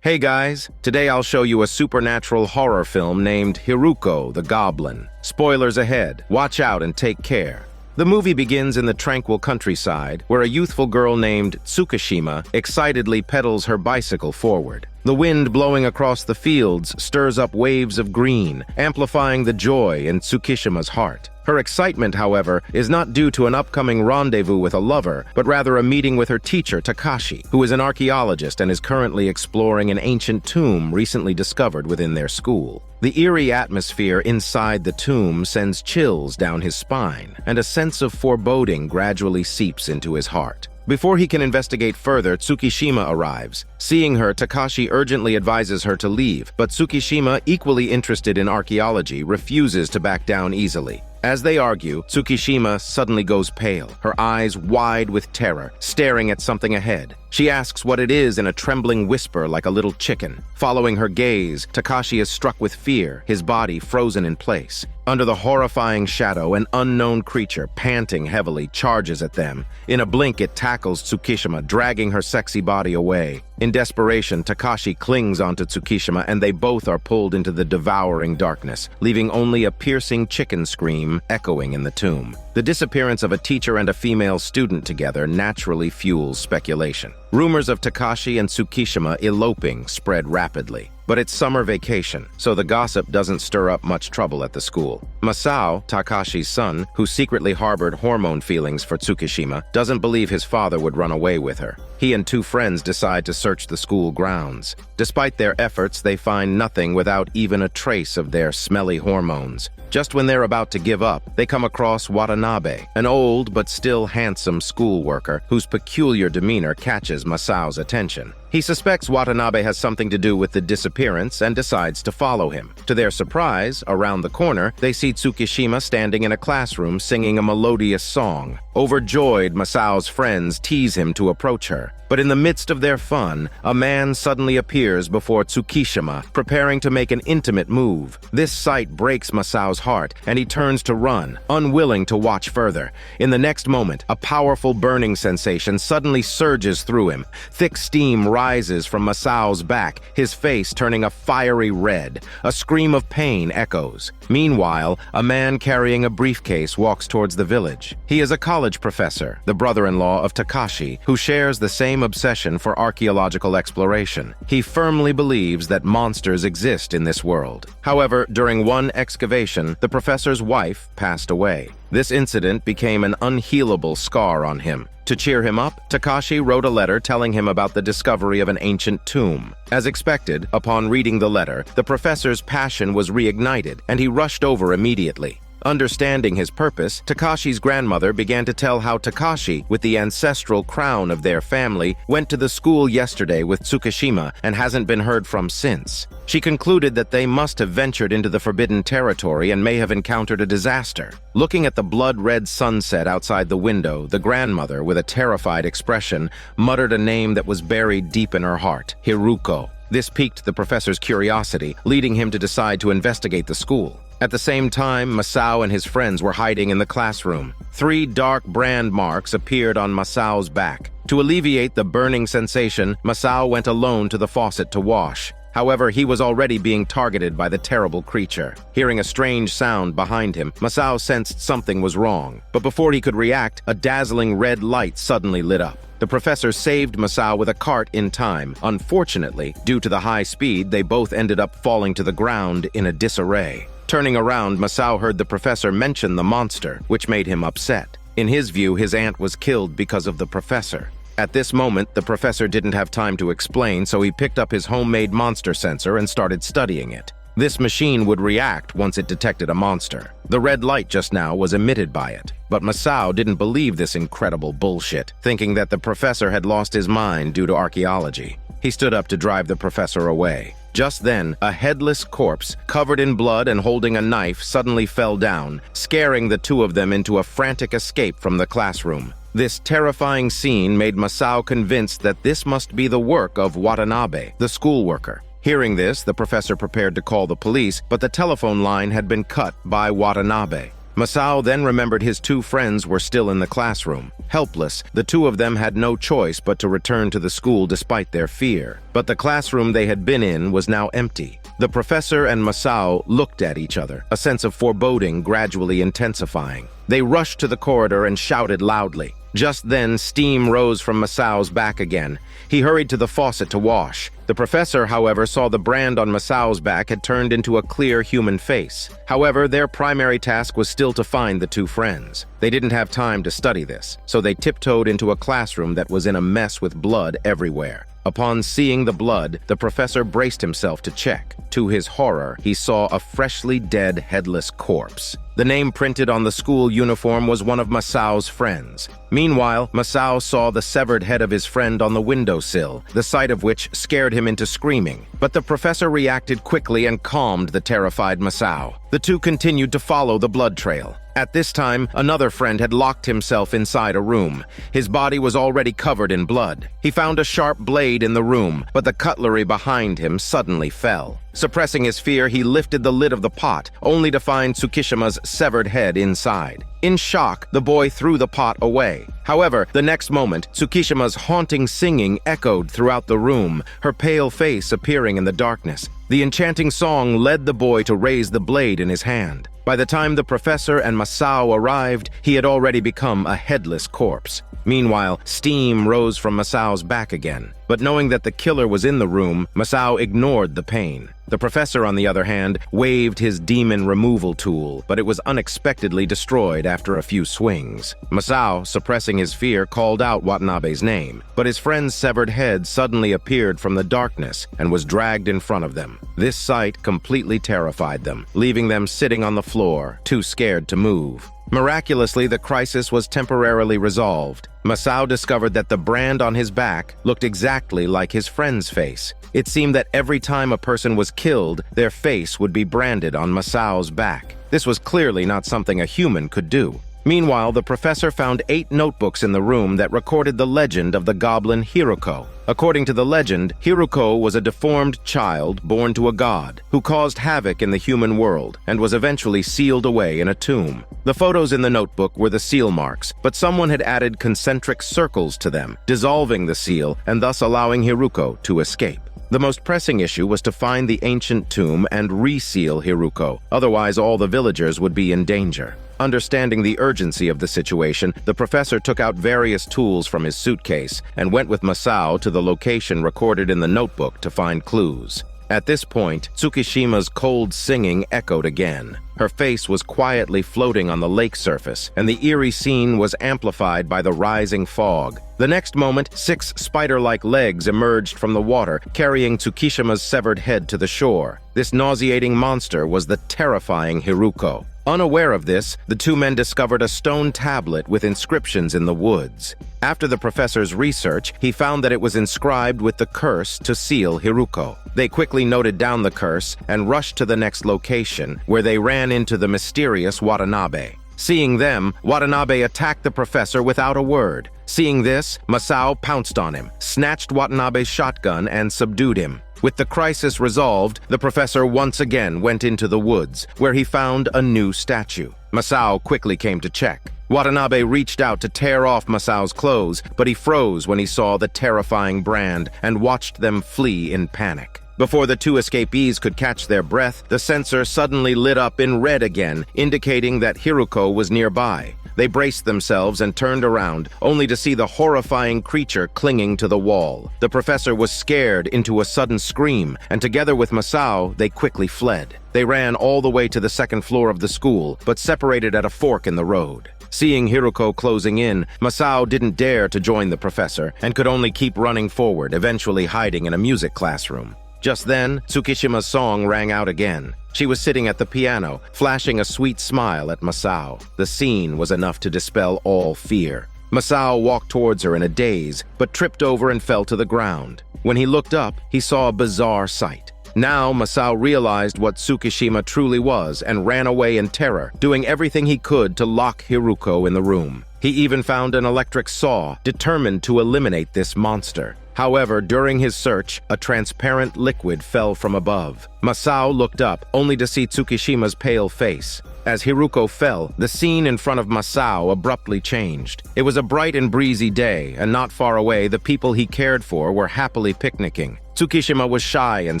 Hey guys, today I'll show you a supernatural horror film named HIRUKO the Goblin. Spoilers ahead, watch out and take care. The movie begins in the tranquil countryside, where a youthful girl named Tsukishima excitedly pedals her bicycle forward. The wind blowing across the fields stirs up waves of green, amplifying the joy in Tsukishima's heart. Her excitement, however, is not due to an upcoming rendezvous with a lover, but rather a meeting with her teacher, Takashi, who is an archaeologist and is currently exploring an ancient tomb recently discovered within their school. The eerie atmosphere inside the tomb sends chills down his spine, and a sense of foreboding gradually seeps into his heart. Before he can investigate further, Tsukishima arrives. Seeing her, Takashi urgently advises her to leave, but Tsukishima, equally interested in archaeology, refuses to back down easily. As they argue, Tsukishima suddenly goes pale, her eyes wide with terror, staring at something ahead. She asks what it is in a trembling whisper like a little chicken. Following her gaze, Takashi is struck with fear, his body frozen in place. Under the horrifying shadow, an unknown creature, panting heavily, charges at them. In a blink, it tackles Tsukishima, dragging her sexy body away. In desperation, Takashi clings onto Tsukishima and they both are pulled into the devouring darkness, leaving only a piercing chicken scream echoing in the tomb. The disappearance of a teacher and a female student together naturally fuels speculation. Rumors of Takashi and Tsukishima eloping spread rapidly. But it's summer vacation, so the gossip doesn't stir up much trouble at the school. Masao, Takashi's son, who secretly harbored hormone feelings for Tsukishima, doesn't believe his father would run away with her. He and two friends decide to search the school grounds. Despite their efforts, they find nothing without even a trace of their smelly hormones. Just when they're about to give up, they come across Watanabe, an old but still handsome school worker whose peculiar demeanor catches Masao's attention. He suspects Watanabe has something to do with the disappearance and decides to follow him. To their surprise, around the corner, they see Tsukishima standing in a classroom singing a melodious song. Overjoyed, Masao's friends tease him to approach her. But in the midst of their fun, a man suddenly appears before Tsukishima, preparing to make an intimate move. This sight breaks Masao's heart, and he turns to run, unwilling to watch further. In the next moment, a powerful burning sensation suddenly surges through him. Thick steam rises from Masao's back, his face turning a fiery red. A scream of pain echoes. Meanwhile, a man carrying a briefcase walks towards the village. He is a college professor, the brother-in-law of Takashi, who shares the same obsession for archaeological exploration. He firmly believes that monsters exist in this world. However, during one excavation, the professor's wife passed away. This incident became an unhealable scar on him. To cheer him up, Takashi wrote a letter telling him about the discovery of an ancient tomb. As expected, upon reading the letter, the professor's passion was reignited, and he rushed over immediately. Understanding his purpose, Takashi's grandmother began to tell how Takashi, with the ancestral crown of their family, went to the school yesterday with Tsukishima and hasn't been heard from since. She concluded that they must have ventured into the forbidden territory and may have encountered a disaster. Looking at the blood-red sunset outside the window, the grandmother, with a terrified expression, muttered a name that was buried deep in her heart: HIRUKO. This piqued the professor's curiosity, leading him to decide to investigate the school. At the same time, Masao and his friends were hiding in the classroom. 3 dark brand marks appeared on Masao's back. To alleviate the burning sensation, Masao went alone to the faucet to wash. However, he was already being targeted by the terrible creature. Hearing a strange sound behind him, Masao sensed something was wrong. But before he could react, a dazzling red light suddenly lit up. The professor saved Masao with a cart in time. Unfortunately, due to the high speed, they both ended up falling to the ground in a disarray. Turning around, Masao heard the professor mention the monster, which made him upset. In his view, his aunt was killed because of the professor. At this moment, the professor didn't have time to explain, so he picked up his homemade monster sensor and started studying it. This machine would react once it detected a monster. The red light just now was emitted by it. But Masao didn't believe this incredible bullshit, thinking that the professor had lost his mind due to archaeology. He stood up to drive the professor away. Just then, a headless corpse, covered in blood and holding a knife, suddenly fell down, scaring the two of them into a frantic escape from the classroom. This terrifying scene made Masao convinced that this must be the work of Watanabe, the school worker. Hearing this, the professor prepared to call the police, but the telephone line had been cut by Watanabe. Masao then remembered his two friends were still in the classroom. Helpless, the two of them had no choice but to return to the school despite their fear. But the classroom they had been in was now empty. The professor and Masao looked at each other, a sense of foreboding gradually intensifying. They rushed to the corridor and shouted loudly. Just then, steam rose from Masao's back again. He hurried to the faucet to wash. The professor, however, saw the brand on Masao's back had turned into a clear human face. However, their primary task was still to find the two friends. They didn't have time to study this, so they tiptoed into a classroom that was in a mess with blood everywhere. Upon seeing the blood, the professor braced himself to check. To his horror, he saw a freshly dead, headless corpse. The name printed on the school uniform was one of Masao's friends. Meanwhile, Masao saw the severed head of his friend on the windowsill, the sight of which scared him into screaming. But the professor reacted quickly and calmed the terrified Masao. The two continued to follow the blood trail. At this time, another friend had locked himself inside a room. His body was already covered in blood. He found a sharp blade in the room, but the cutlery behind him suddenly fell. Suppressing his fear, he lifted the lid of the pot, only to find Tsukishima's severed head inside. In shock, the boy threw the pot away. However, the next moment, Tsukishima's haunting singing echoed throughout the room, her pale face appearing in the darkness. The enchanting song led the boy to raise the blade in his hand. By the time the professor and Masao arrived, he had already become a headless corpse. Meanwhile, steam rose from Masao's back again. But knowing that the killer was in the room, Masao ignored the pain. The professor, on the other hand, waved his demon removal tool, but it was unexpectedly destroyed after a few swings. Masao, suppressing his fear, called out Watanabe's name, but his friend's severed head suddenly appeared from the darkness and was dragged in front of them. This sight completely terrified them, leaving them sitting on the floor, too scared to move. Miraculously, the crisis was temporarily resolved. Masao discovered that the brand on his back looked exactly like his friend's face. It seemed that every time a person was killed, their face would be branded on Masao's back. This was clearly not something a human could do. Meanwhile, the professor found 8 notebooks in the room that recorded the legend of the goblin HIRUKO. According to the legend, HIRUKO was a deformed child born to a god who caused havoc in the human world and was eventually sealed away in a tomb. The photos in the notebook were the seal marks, but someone had added concentric circles to them, dissolving the seal and thus allowing HIRUKO to escape. The most pressing issue was to find the ancient tomb and reseal HIRUKO, otherwise all the villagers would be in danger. Understanding the urgency of the situation, the professor took out various tools from his suitcase and went with Masao to the location recorded in the notebook to find clues. At this point, Tsukishima's cold singing echoed again. Her face was quietly floating on the lake surface, and the eerie scene was amplified by the rising fog. The next moment, 6 spider-like legs emerged from the water, carrying Tsukishima's severed head to the shore. This nauseating monster was the terrifying HIRUKO. Unaware of this, the two men discovered a stone tablet with inscriptions in the woods. After the professor's research, he found that it was inscribed with the curse to seal HIRUKO. They quickly noted down the curse and rushed to the next location, where they ran into the mysterious Watanabe. Seeing them, Watanabe attacked the professor without a word. Seeing this, Masao pounced on him, snatched Watanabe's shotgun, and subdued him. With the crisis resolved, the professor once again went into the woods, where he found a new statue. Masao quickly came to check. Watanabe reached out to tear off Masao's clothes, but he froze when he saw the terrifying brand and watched them flee in panic. Before the two escapees could catch their breath, the sensor suddenly lit up in red again, indicating that HIRUKO was nearby. They braced themselves and turned around, only to see the horrifying creature clinging to the wall. The professor was scared into a sudden scream, and together with Masao, they quickly fled. They ran all the way to the second floor of the school, but separated at a fork in the road. Seeing HIRUKO closing in, Masao didn't dare to join the professor and could only keep running forward, eventually hiding in a music classroom. Just then, Tsukishima's song rang out again. She was sitting at the piano, flashing a sweet smile at Masao. The scene was enough to dispel all fear. Masao walked towards her in a daze, but tripped over and fell to the ground. When he looked up, he saw a bizarre sight. Now, Masao realized what Tsukishima truly was and ran away in terror, doing everything he could to lock HIRUKO in the room. He even found an electric saw, determined to eliminate this monster. However, during his search, a transparent liquid fell from above. Masao looked up, only to see Tsukishima's pale face. As Hiruko fell, the scene in front of Masao abruptly changed. It was a bright and breezy day, and not far away, the people he cared for were happily picnicking. Tsukishima was shy and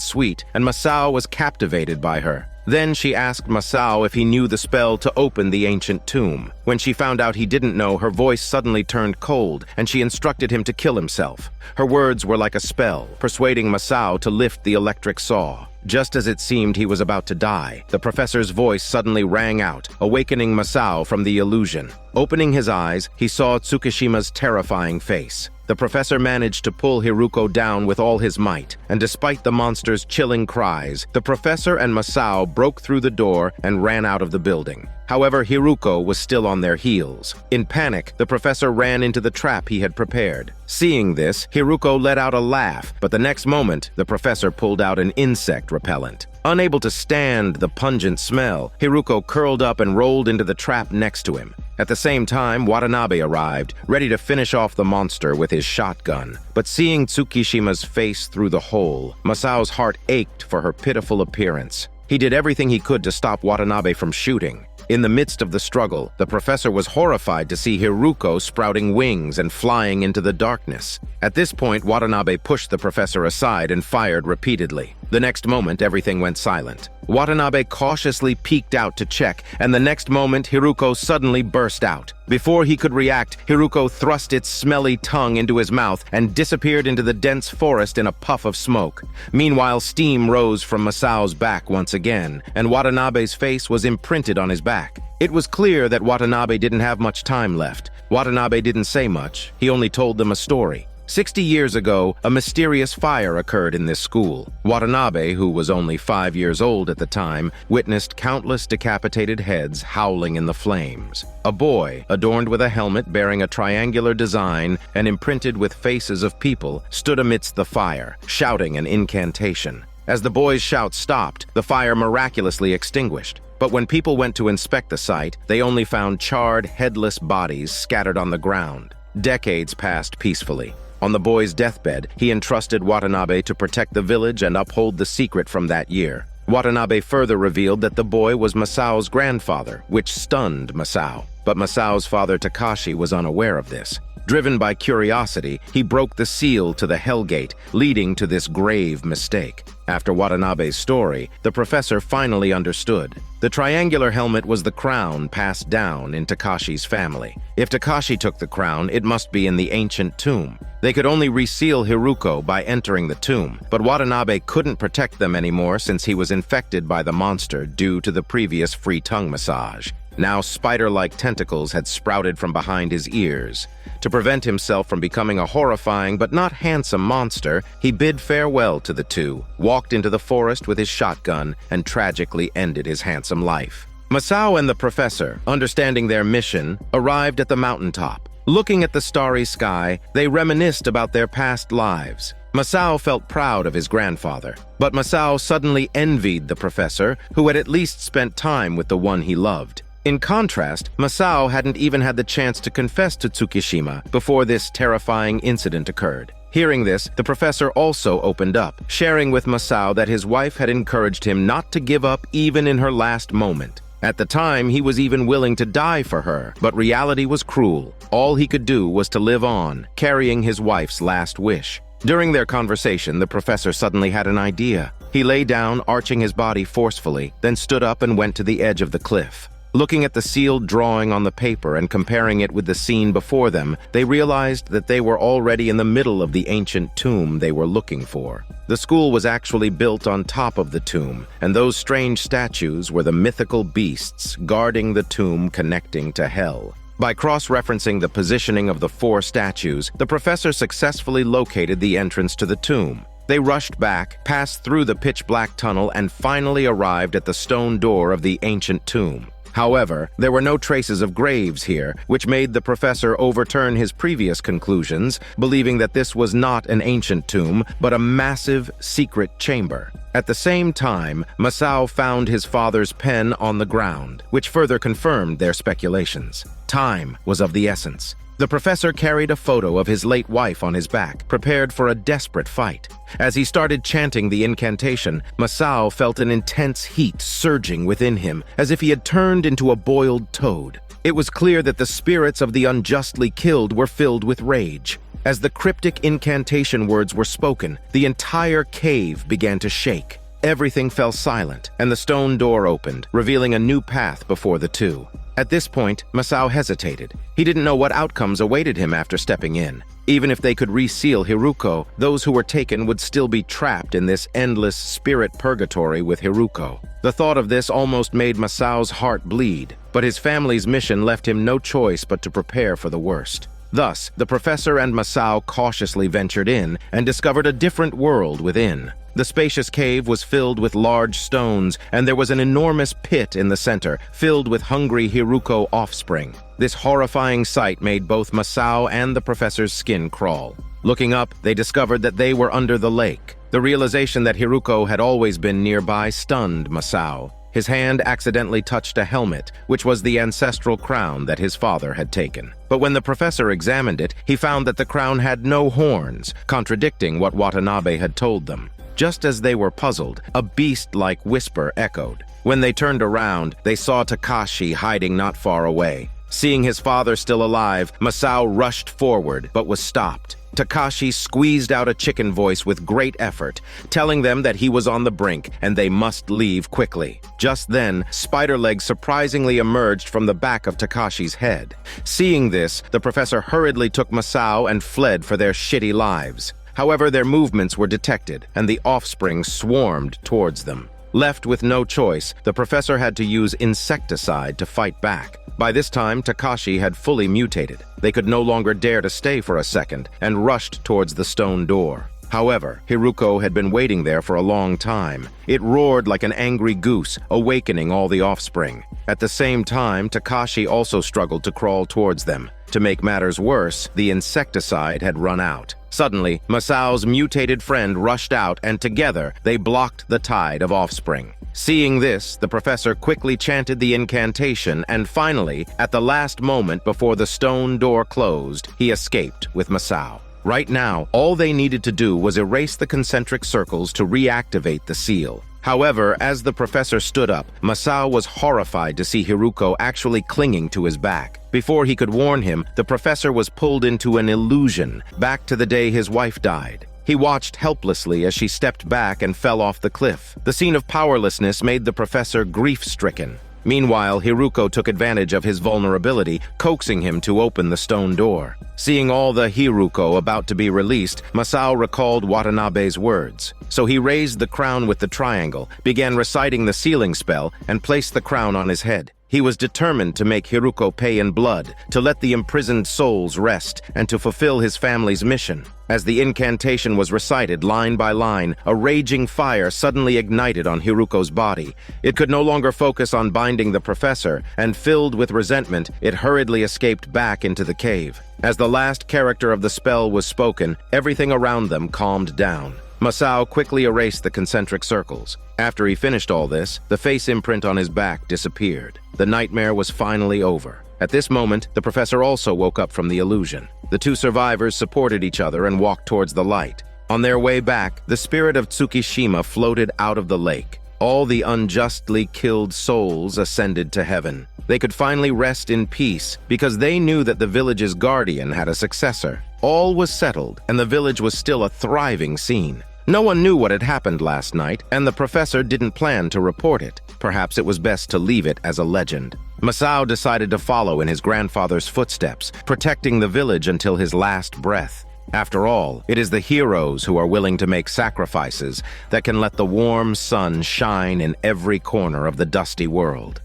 sweet, and Masao was captivated by her. Then she asked Masao if he knew the spell to open the ancient tomb. When she found out he didn't know, her voice suddenly turned cold, and she instructed him to kill himself. Her words were like a spell, persuading Masao to lift the electric saw. Just as it seemed he was about to die, the professor's voice suddenly rang out, awakening Masao from the illusion. Opening his eyes, he saw Tsukishima's terrifying face. The professor managed to pull Hiruko down with all his might, and despite the monster's chilling cries, the professor and Masao broke through the door and ran out of the building. However, Hiruko was still on their heels. In panic, the professor ran into the trap he had prepared. Seeing this, Hiruko let out a laugh, but the next moment, the professor pulled out an insect repellent. Unable to stand the pungent smell, Hiruko curled up and rolled into the trap next to him. At the same time, Watanabe arrived, ready to finish off the monster with his shotgun. But seeing Tsukishima's face through the hole, Masao's heart ached for her pitiful appearance. He did everything he could to stop Watanabe from shooting. In the midst of the struggle, the professor was horrified to see Hiruko sprouting wings and flying into the darkness. At this point, Watanabe pushed the professor aside and fired repeatedly. The next moment, everything went silent. Watanabe cautiously peeked out to check, and the next moment, Hiruko suddenly burst out. Before he could react, Hiruko thrust its smelly tongue into his mouth and disappeared into the dense forest in a puff of smoke. Meanwhile, steam rose from Masao's back once again, and Watanabe's face was imprinted on his back. It was clear that Watanabe didn't have much time left. Watanabe didn't say much. He only told them a story. 60 years ago, a mysterious fire occurred in this school. Watanabe, who was only 5 years old at the time, witnessed countless decapitated heads howling in the flames. A boy, adorned with a helmet bearing a triangular design and imprinted with faces of people, stood amidst the fire, shouting an incantation. As the boy's shout stopped, the fire miraculously extinguished. But when people went to inspect the site, they only found charred, headless bodies scattered on the ground. Decades passed peacefully. On the boy's deathbed, he entrusted Watanabe to protect the village and uphold the secret from that year. Watanabe further revealed that the boy was Masao's grandfather, which stunned Masao. But Masao's father Takashi was unaware of this. Driven by curiosity, he broke the seal to the Hellgate, leading to this grave mistake. After Watanabe's story, the professor finally understood. The triangular helmet was the crown passed down in Takashi's family. If Takashi took the crown, it must be in the ancient tomb. They could only reseal Hiruko by entering the tomb, but Watanabe couldn't protect them anymore since he was infected by the monster due to the previous free tongue massage. Now spider-like tentacles had sprouted from behind his ears. To prevent himself from becoming a horrifying but not handsome monster, he bid farewell to the two, walked into the forest with his shotgun, and tragically ended his handsome life. Masao and the professor, understanding their mission, arrived at the mountaintop. Looking at the starry sky, they reminisced about their past lives. Masao felt proud of his grandfather, but Masao suddenly envied the professor, who had at least spent time with the one he loved. In contrast, Masao hadn't even had the chance to confess to Tsukishima before this terrifying incident occurred. Hearing this, the professor also opened up, sharing with Masao that his wife had encouraged him not to give up even in her last moment. At the time, he was even willing to die for her, but reality was cruel. All he could do was to live on, carrying his wife's last wish. During their conversation, the professor suddenly had an idea. He lay down, arching his body forcefully, then stood up and went to the edge of the cliff. Looking at the sealed drawing on the paper and comparing it with the scene before them, they realized that they were already in the middle of the ancient tomb they were looking for. The school was actually built on top of the tomb, and those strange statues were the mythical beasts guarding the tomb connecting to hell. By cross-referencing the positioning of the 4 statues, the professor successfully located the entrance to the tomb. They rushed back, passed through the pitch-black tunnel, and finally arrived at the stone door of the ancient tomb. However, there were no traces of graves here, which made the professor overturn his previous conclusions, believing that this was not an ancient tomb, but a massive, secret chamber. At the same time, Masao found his father's pen on the ground, which further confirmed their speculations. Time was of the essence. The professor carried a photo of his late wife on his back, prepared for a desperate fight. As he started chanting the incantation, Masao felt an intense heat surging within him, as if he had turned into a boiled toad. It was clear that the spirits of the unjustly killed were filled with rage. As the cryptic incantation words were spoken, the entire cave began to shake. Everything fell silent, and the stone door opened, revealing a new path before the two. At this point, Masao hesitated. He didn't know what outcomes awaited him after stepping in. Even if they could reseal Hiruko, those who were taken would still be trapped in this endless spirit purgatory with Hiruko. The thought of this almost made Masao's heart bleed, but his family's mission left him no choice but to prepare for the worst. Thus, the professor and Masao cautiously ventured in and discovered a different world within. The spacious cave was filled with large stones, and there was an enormous pit in the center, filled with hungry Hiruko offspring. This horrifying sight made both Masao and the professor's skin crawl. Looking up, they discovered that they were under the lake. The realization that Hiruko had always been nearby stunned Masao. His hand accidentally touched a helmet, which was the ancestral crown that his father had taken. But when the professor examined it, he found that the crown had no horns, contradicting what Watanabe had told them. Just as they were puzzled, a beast-like whisper echoed. When they turned around, they saw Takashi hiding not far away. Seeing his father still alive, Masao rushed forward, but was stopped. Takashi squeezed out a chicken voice with great effort, telling them that he was on the brink and they must leave quickly. Just then, spider legs surprisingly emerged from the back of Takashi's head. Seeing this, the professor hurriedly took Masao and fled for their shitty lives. However, their movements were detected, and the offspring swarmed towards them. Left with no choice, the professor had to use insecticide to fight back. By this time, Takashi had fully mutated. They could no longer dare to stay for a second, and rushed towards the stone door. However, Hiruko had been waiting there for a long time. It roared like an angry goose, awakening all the offspring. At the same time, Takashi also struggled to crawl towards them. To make matters worse, the insecticide had run out. Suddenly, Masao's mutated friend rushed out, and together they blocked the tide of offspring. Seeing this, the professor quickly chanted the incantation, and finally, at the last moment before the stone door closed, he escaped with Masao. Right now, all they needed to do was erase the concentric circles to reactivate the seal. However, as the professor stood up, Masao was horrified to see Hiruko actually clinging to his back. Before he could warn him, the professor was pulled into an illusion, back to the day his wife died. He watched helplessly as she stepped back and fell off the cliff. The scene of powerlessness made the professor grief-stricken. Meanwhile, Hiruko took advantage of his vulnerability, coaxing him to open the stone door. Seeing all the Hiruko about to be released, Masao recalled Watanabe's words. So he raised the crown with the triangle, began reciting the sealing spell, and placed the crown on his head. He was determined to make Hiruko pay in blood, to let the imprisoned souls rest, and to fulfill his family's mission. As the incantation was recited line by line, a raging fire suddenly ignited on Hiruko's body. It could no longer focus on binding the professor, and filled with resentment, it hurriedly escaped back into the cave. As the last character of the spell was spoken, everything around them calmed down. Masao quickly erased the concentric circles. After he finished all this, the face imprint on his back disappeared. The nightmare was finally over. At this moment, the professor also woke up from the illusion. The two survivors supported each other and walked towards the light. On their way back, the spirit of Tsukishima floated out of the lake. All the unjustly killed souls ascended to heaven. They could finally rest in peace because they knew that the village's guardian had a successor. All was settled, and the village was still a thriving scene. No one knew what had happened last night, and the professor didn't plan to report it. Perhaps it was best to leave it as a legend. Masao decided to follow in his grandfather's footsteps, protecting the village until his last breath. After all, it is the heroes who are willing to make sacrifices that can let the warm sun shine in every corner of the dusty world.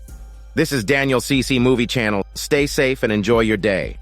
This is Daniel CC Movie Channel. Stay safe and enjoy your day.